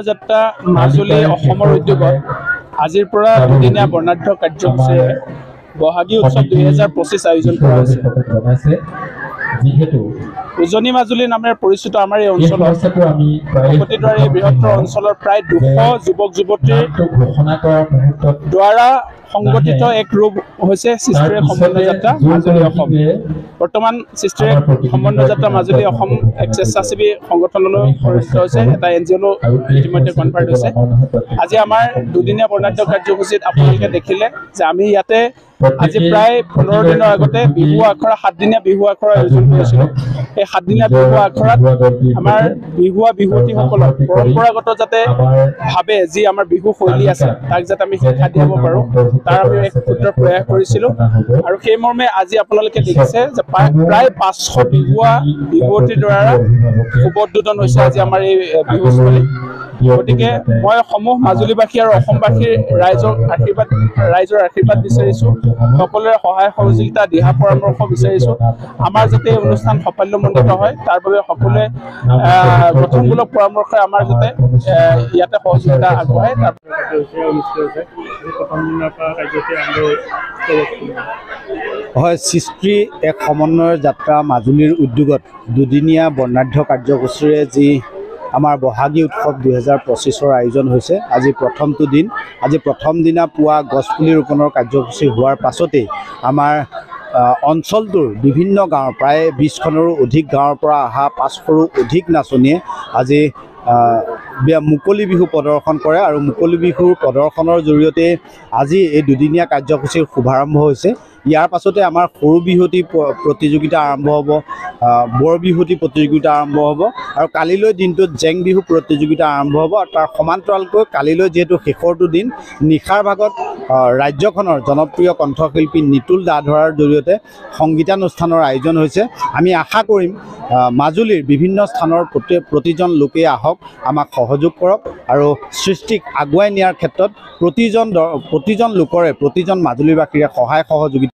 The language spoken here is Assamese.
যাত্ৰা মাজুলী অসমৰ উদ্যোগত আজিৰ পৰা দুদিনীয়া বৰ্ণাঢ্য কাৰ্যসূচীৰে বহাগী উৎসৱ 2025 আয়োজন কৰা হৈছে। উজনি মাজুলী নামেৰে পৰিচিত আমাৰ এই অঞ্চলত ভকতীদ্বাৰ এই বৃহত্তৰ অঞ্চলৰ প্ৰায় 200 যুৱক যুৱতীৰ দ্বাৰা সংগঠিত এক ৰূপ হৈছে সৃষ্টিৰে সমন্বয় যাত্ৰা মাজুলী অসম। বৰ্তমান সৃষ্টিৰে সমন্বয় যাত্ৰা মাজুলী অসম এক স্বেচ্ছাসেৱী সংগঠনলৈ পৰিণত হৈছে, এটা NGO ইতিমধ্যে কনভাৰ্ট হৈছে। আজি আমাৰ দুদিনীয়া বৰ্ণাঢ্য কাৰ্যসূচীত আপোনালোকে দেখিলে যে আমি ইয়াতে আজি প্ৰায় 15 দিনৰ আগতে বিহু আখৰা 7 দিনীয়া বিহু আখৰা আয়োজন কৰিছিলোঁ। এই 7 দিনীয়া বিহু আখৰাত আমাৰ বিহুৱতীসকলক পৰম্পৰাগত যাতে ভাৱে যি আমাৰ বিহু শৈলী আছে তাক যাতে আমি শিক্ষা দিব পাৰোঁ তাৰ আমি এক ক্ষুদ্ৰ প্ৰয়াস কৰিছিলোঁ। আৰু সেই মৰ্মে আজি আপোনালোকে দেখিছে যে প্ৰায় 500 বিহুৱতীৰ দ্বাৰা শুভোদ্বোধন হৈছে আজি আমাৰ এই বিহুস্থলী। গতিকে মই সমূহ মাজুলীবাসী আৰু অসমবাসীৰ ৰাইজৰ আশীৰ্বাদ বিচাৰিছোঁ, সকলোৰে সহায় সহযোগিতা দিহা পৰামৰ্শ বিচাৰিছোঁ। আমাৰ যাতে এই অনুষ্ঠান সাফল্যমণ্ডিত হয় তাৰ বাবে সকলোৱে গঠনমূলক পৰামৰ্শ আমাৰ যাতে ইয়াতে সহযোগিতা আগবঢ়ায়। হয়, সৃষ্টি এক সমন্বয়ৰ যাত্ৰা মাজুলীৰ উদ্যোগত দুদিনীয়া বৰ্ণাঢ্য কাৰ্যসূচীৰে যি আমাৰ বহাগী উৎসৱ 2025 আয়োজন হৈছে। আজি প্ৰথমটো দিন, আজি প্ৰথম দিনা পুৱা গছপুলি ৰোপণৰ কাৰ্যসূচী হোৱাৰ পাছতেই আমাৰ অঞ্চলটোৰ বিভিন্ন গাঁৱৰ প্ৰায় 20খনৰো অধিক গাঁৱৰ পৰা অহা 500ৰো অধিক নাচনীয়ে আজি মুকলি বিহু প্ৰদৰ্শন কৰে আৰু মুকলি বিহুৰ প্ৰদৰ্শনৰ জৰিয়তে আজি এই দুদিনীয়া কাৰ্যসূচীৰ শুভাৰম্ভ হৈছে। ইয়াৰ পাছতে আমাৰ সৰু বিহুৱতী প্ৰতিযোগিতা আৰম্ভ হ'ব, বৰ বিহুৱতী প্ৰতিযোগিতা আৰম্ভ হ'ব আৰু কালিলৈ দিনটোত জেং বিহু প্ৰতিযোগিতা আৰম্ভ হ'ব। আৰু তাৰ সমান্তৰালকৈ কালিলৈ যিহেতু শেষৰটো দিন, নিশাৰ ভাগত ৰাজ্যখনৰ জনপ্ৰিয় কণ্ঠশিল্পী নিতুল দাধৰাৰ জৰিয়তে সংগীতানুষ্ঠানৰ আয়োজন হৈছে। আমি আশা কৰিম মাজুলীৰ বিভিন্ন স্থানৰ প্ৰতিজন লোকেই আহক, আমাক সহযোগ কৰক আৰু সৃষ্টিক আগুৱাই নিয়াৰ ক্ষেত্ৰত প্ৰতিজন লোকৰে প্ৰতিজন মাজুলীবাসীৰে সহায় সহযোগিতা